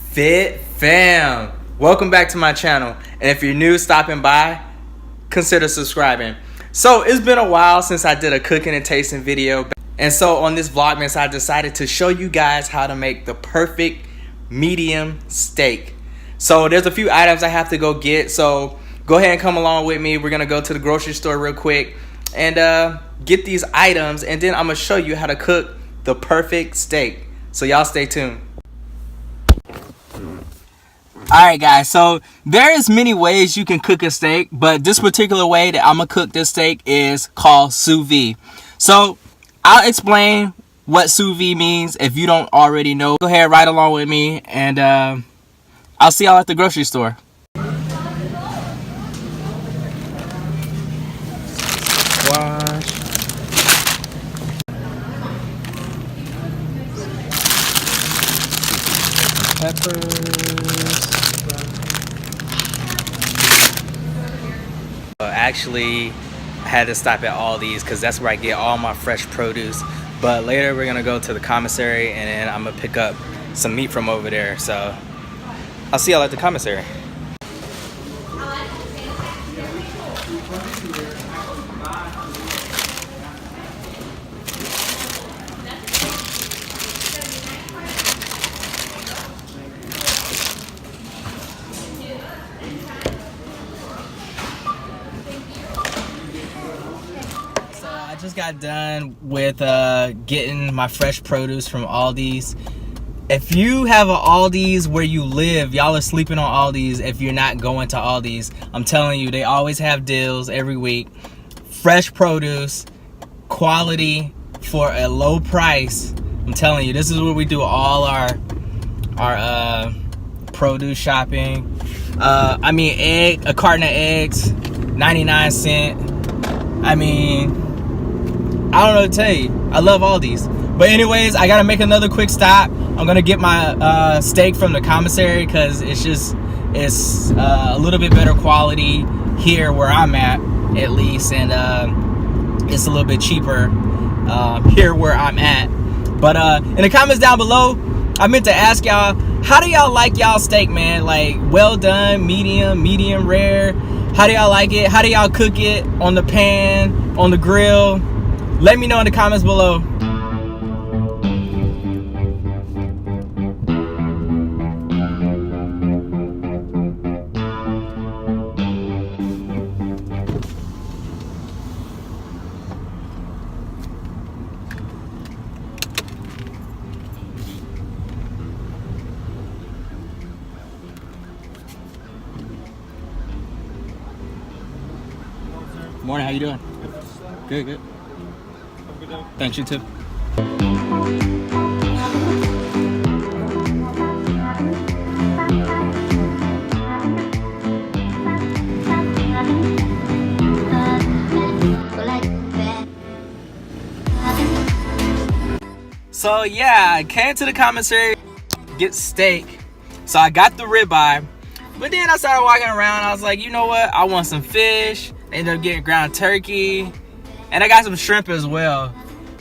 Fit fam, welcome back to my channel, and if you're new stopping by, consider subscribing. So it's been a while since I did a cooking and tasting video, and so on this vlogmas I decided to show you guys how to make the perfect medium steak. So there's a few items I have to go get, so go ahead and come along with me. We're gonna go to the grocery store real quick and get these items, and then I'm gonna show you how to cook the perfect steak. So y'all stay tuned. Alright guys, so there is many ways you can cook a steak, but this particular way that I'm gonna cook this steak is called sous vide. So I'll explain what sous vide means if you don't already know. Go ahead, ride along with me, and I'll see y'all at the grocery store. Wash. Peppers. Actually, I had to stop at Aldi's because that's where I get all my fresh produce. But later we're gonna go to the commissary, and then I'm gonna pick up some meat from over there. So I'll see y'all at the commissary. Just got done with getting my fresh produce from Aldi's. If you have an Aldi's where you live, y'all are sleeping on Aldi's if you're not going to Aldi's. I'm telling you, they always have deals every week. Fresh produce, quality for a low price. I'm telling you, this is where we do all our produce shopping. I mean, a carton of eggs, 99 cents. I mean, I don't know what to tell you. I love Aldi's. But anyways, I gotta make another quick stop. I'm gonna get my steak from the commissary because it's a little bit better quality here where I'm at least, and it's a little bit cheaper here where I'm at. But in the comments down below, I meant to ask y'all, how do y'all like y'all steak, man? Like, well done, medium rare? How do y'all like it? How do y'all cook it? On the pan, on the grill? Let me know in the comments below. Morning, how you doing? Good. Thanks, you too. So yeah, I came to the commissary get steak. So I got the ribeye, but then I started walking around. I was like, you know what? I want some fish. Ended up getting ground turkey, and I got some shrimp as well.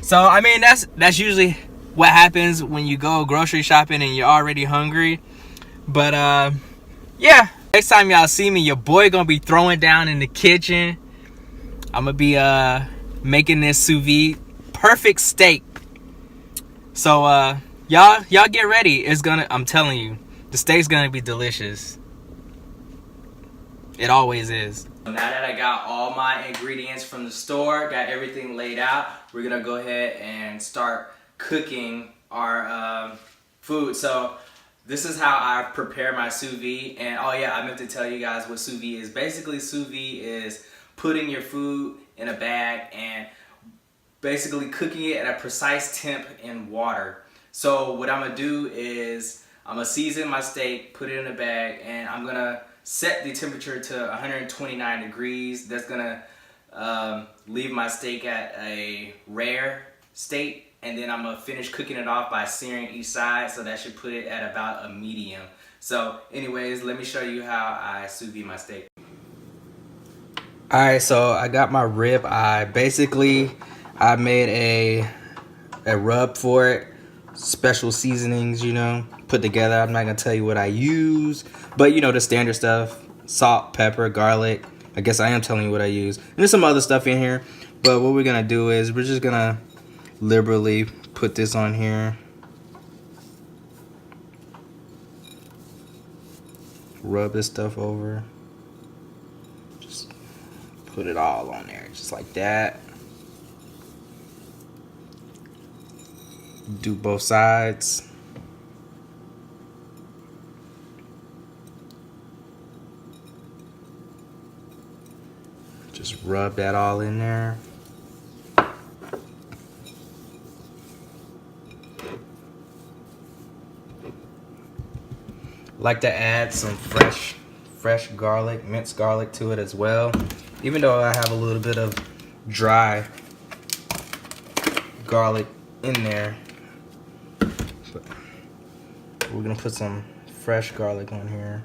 So I mean, that's usually what happens when you go grocery shopping and you're already hungry. But yeah, next time y'all see me, your boy gonna be throwing down in the kitchen. I'm gonna be making this sous vide perfect steak. So y'all get ready. I'm telling you, the steak's gonna be delicious. It always is. Now that I got all my ingredients from the store, got everything laid out, we're gonna go ahead and start cooking our food. So this is how I prepare my sous vide. And oh yeah, I meant to tell you guys what sous vide is. Basically, sous vide is putting your food in a bag and basically cooking it at a precise temp in water. So what I'm gonna do is I'm gonna season my steak, put it in a bag, and I'm gonna set the temperature to 129 degrees. That's gonna leave my steak at a rare state, and then I'm gonna finish cooking it off by searing each side, so that should put it at about a medium. So anyways, let me show you how I sous vide my steak. Alright, so I got my rib eye. Basically, I made a rub for it, special seasonings, you know. put together. I'm not gonna tell you what I use, but you know, the standard stuff: salt, pepper, garlic. I guess I am telling you what I use. And there's some other stuff in here, but what we're gonna do is we're just gonna liberally put this on here. Rub this stuff over. Just put it all on there, just like that. Do both sides. Just rub that all in there. Like to add some fresh garlic, minced garlic to it as well. Even though I have a little bit of dry garlic in there, but we're gonna put some fresh garlic on here.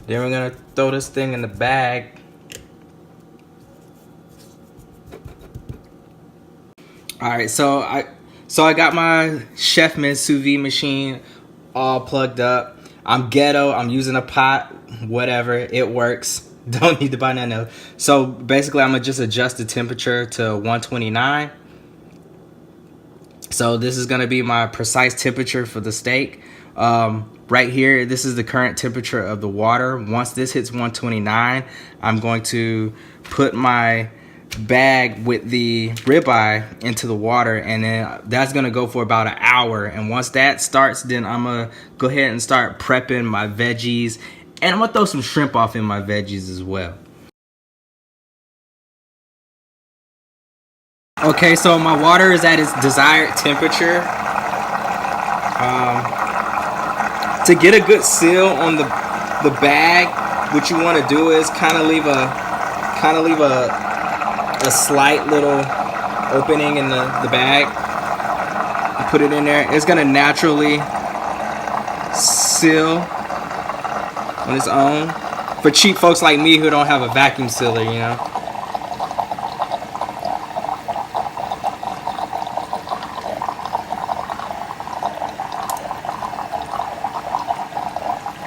Then we're gonna throw this thing in the bag. All right, so I got my Chefman's sous vide machine all plugged up. I'm ghetto. I'm using a pot, whatever. It works. Don't need to buy nothing else. So basically, I'm gonna just adjust the temperature to 129. So this is gonna be my precise temperature for the steak. Right here, this is the current temperature of the water. Once this hits 129, I'm going to put my bag with the ribeye into the water, and then that's gonna go for about an hour. And once that starts, then I'm gonna go ahead and start prepping my veggies, and I'm gonna throw some shrimp off in my veggies as well. Okay, so my water is at its desired temperature. To get a good seal on the bag, what you want to do is kind of leave a slight little opening in the bag. Put it in there. It's gonna naturally seal on its own. For cheap folks like me who don't have a vacuum sealer, you know.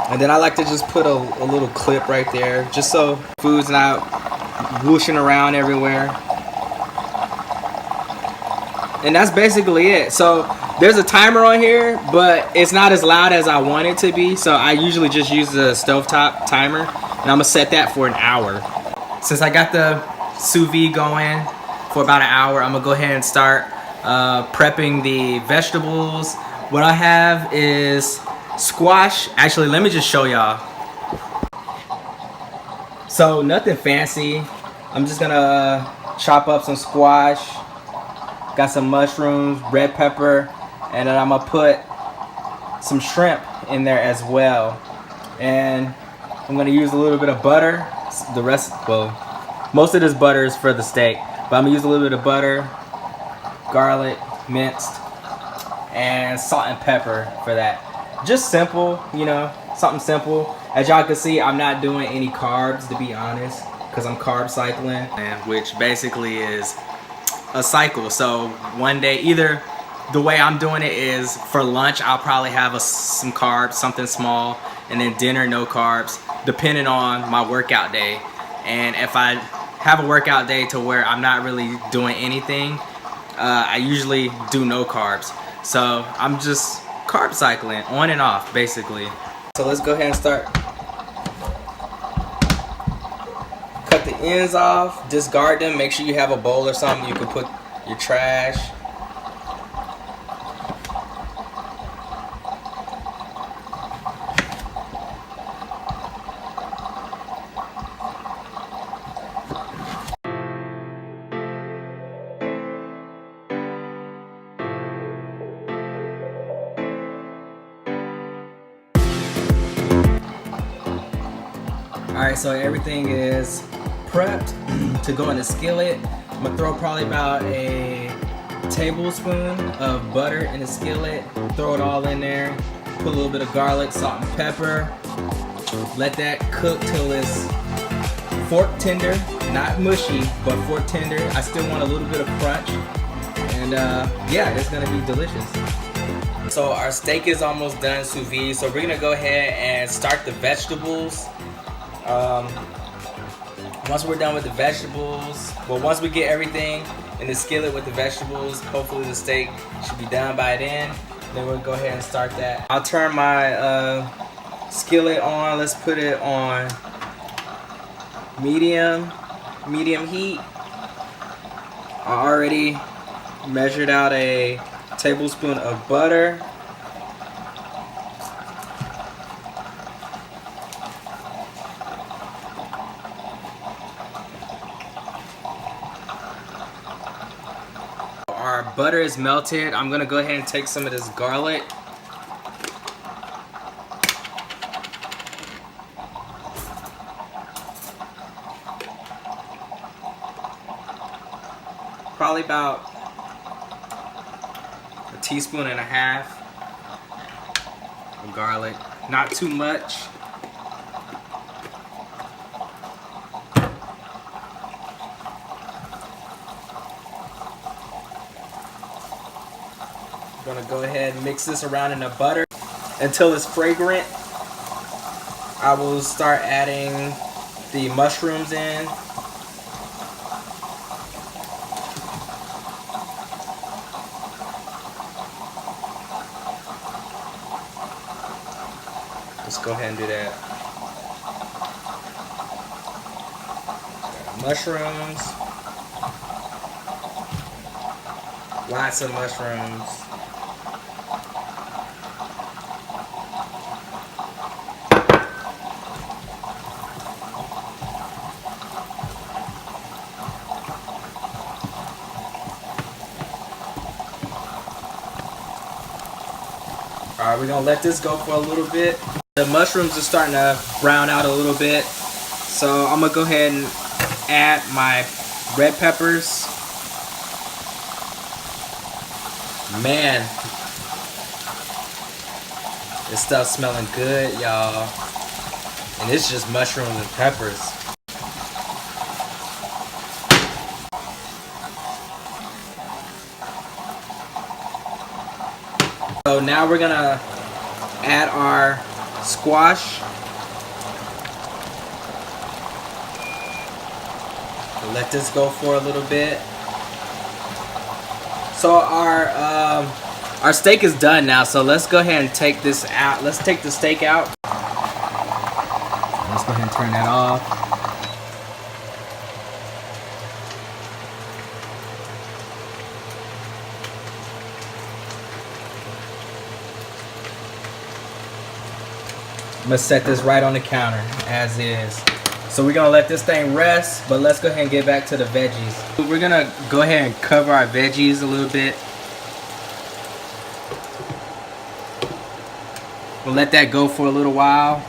And then I like to just put a little clip right there, just so food's not whooshing around everywhere. And that's basically it. So there's a timer on here, but it's not as loud as I want it to be. So I usually just use the stovetop timer, and I'm gonna set that for an hour. Since I got the sous vide going for about an hour, I'm gonna go ahead and start prepping the vegetables. What I have is squash. Actually, let me just show y'all. So nothing fancy. I'm just gonna chop up some squash. Got some mushrooms, red pepper, and then I'm gonna put some shrimp in there as well. And I'm gonna use a little bit of butter. The rest, well, most of this butter is for the steak, but I'm gonna use a little bit of butter, garlic, minced, and salt and pepper for that. Just simple, you know, something simple. As y'all can see, I'm not doing any carbs, to be honest, because I'm carb cycling, which basically is a cycle. So one day, either the way I'm doing it is for lunch, I'll probably have some carbs, something small, and then dinner, no carbs, depending on my workout day. And if I have a workout day to where I'm not really doing anything, I usually do no carbs. So I'm just carb cycling on and off, basically. So let's go ahead and start. Cut the ends off, discard them. Make sure you have a bowl or something you can put your trash. Alright, so everything is prepped to go in the skillet. I'm gonna throw probably about a tablespoon of butter in the skillet. Throw it all in there. Put a little bit of garlic, salt, and pepper. Let that cook till it's fork tender, not mushy, but fork tender. I still want a little bit of crunch. And yeah, it's gonna be delicious. So our steak is almost done sous vide. So we're gonna go ahead and start the vegetables. Once we're done with the vegetables, well, once we get everything in the skillet with the vegetables, hopefully the steak should be done by then. Then we'll go ahead and start that. I'll turn my skillet on. Let's put it on medium heat. I already measured out a tablespoon of butter. Our butter is melted. I'm gonna go ahead and take some of this garlic. Probably about a teaspoon and a half of garlic. Not too much. I'm gonna go ahead and mix this around in the butter until it's fragrant. I will start adding the mushrooms in. Let's go ahead and do that. Mushrooms. Lots of mushrooms. Alright, we're gonna let this go for a little bit. The mushrooms are starting to brown out a little bit. So I'm gonna go ahead and add my red peppers. Man, this stuff's smelling good, y'all. And it's just mushrooms and peppers. So now we're gonna add our squash. Let this go for a little bit. So our steak is done now. So let's go ahead and take this out. Let's take the steak out. Let's go ahead and turn that off. I'm gonna set this right on the counter as is. So we're gonna let this thing rest, but let's go ahead and get back to the veggies. We're gonna go ahead and cover our veggies a little bit. We'll let that go for a little while.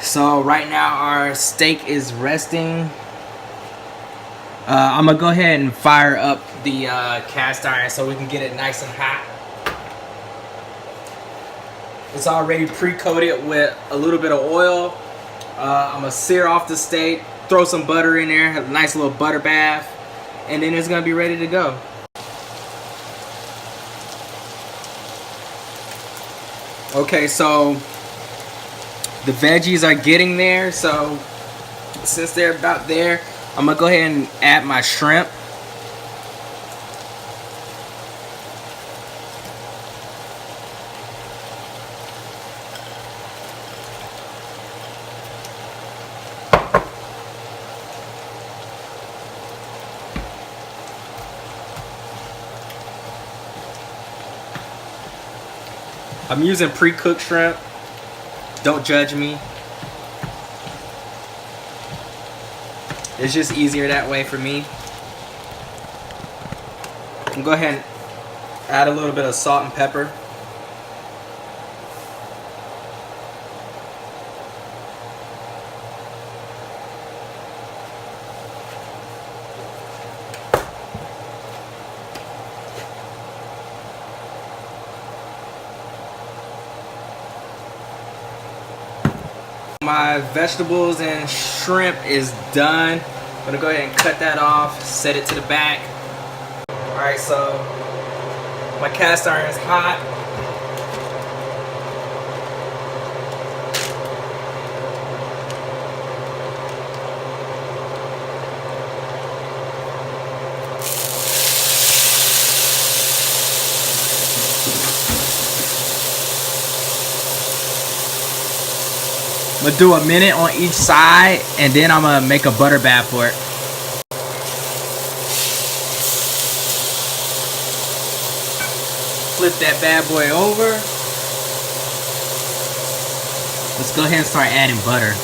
So right now our steak is resting. I'm gonna go ahead and fire up the cast iron so we can get it nice and hot. It's already pre-coated with a little bit of oil. I'm gonna sear off the steak, throw some butter in there, have a nice little butter bath, and then it's gonna be ready to go. Okay, so the veggies are getting there. So since they're about there, I'm gonna go ahead and add my shrimp. I'm using pre-cooked shrimp. Don't judge me. It's just easier that way for me. I'm gonna go ahead and add a little bit of salt and pepper. My vegetables and shrimp is done. I'm gonna go ahead and cut that off, set it to the back. Alright, so my cast iron is hot. I'm gonna do a minute on each side, and then I'm gonna make a butter bath for it. Flip that bad boy over. Let's go ahead and start adding butter.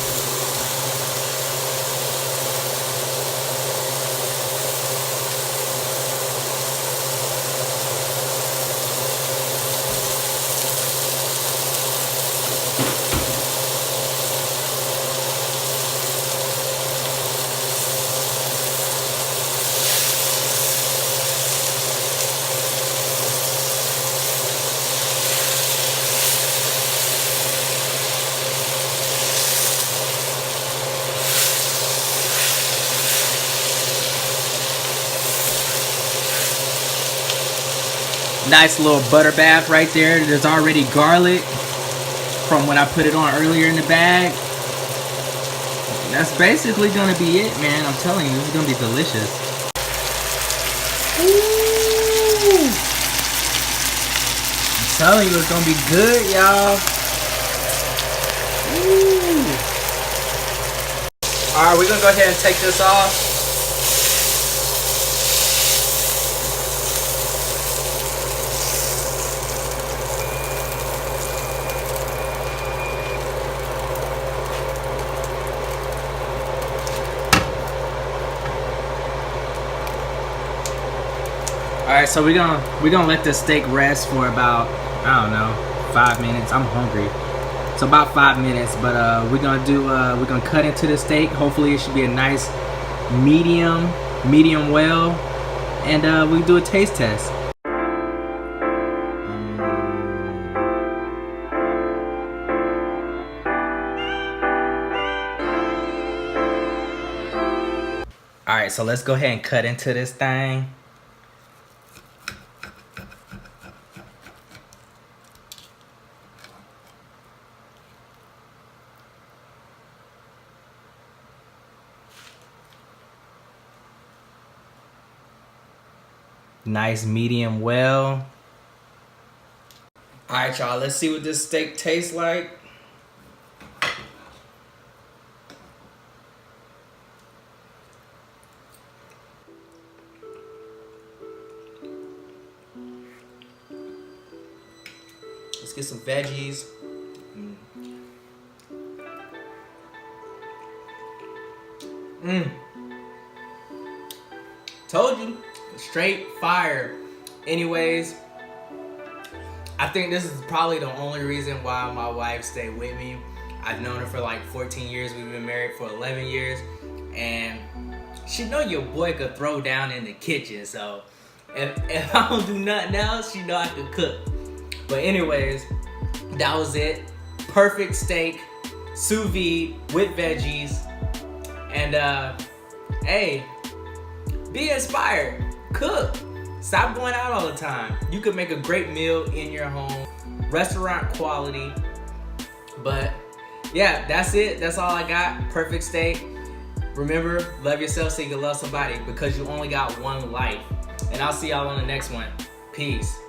Nice little butter bath right there. There's already garlic from when I put it on earlier in the bag. That's basically gonna be it, man. I'm telling you, this is gonna be delicious. Ooh. I'm telling you, it's gonna be good, y'all. Alright, we're gonna go ahead and take this off. Alright, so we're gonna let the steak rest for about, I don't know, 5 minutes. I'm hungry. So about 5 minutes, but we're gonna cut into the steak. Hopefully it should be a nice medium well, and we do a taste test. Alright, so let's go ahead and cut into this thing. Nice medium well. Alright, y'all, let's see what this steak tastes like. Let's get some veggies. Told you. Straight fire. Anyways, I think this is probably the only reason why my wife stayed with me. I've known her for like 14 years. We've been married for 11 years. And she know your boy could throw down in the kitchen. So if I don't do nothing else, she know I could cook. But anyways, that was it. Perfect steak, sous vide with veggies. And hey, be inspired. Cook. Stop going out all the time. You could make a great meal in your home, restaurant quality. But yeah, that's it. That's all I got. Perfect steak. Remember, love yourself so you can love somebody, because you only got one life. And I'll see y'all on the next one. Peace.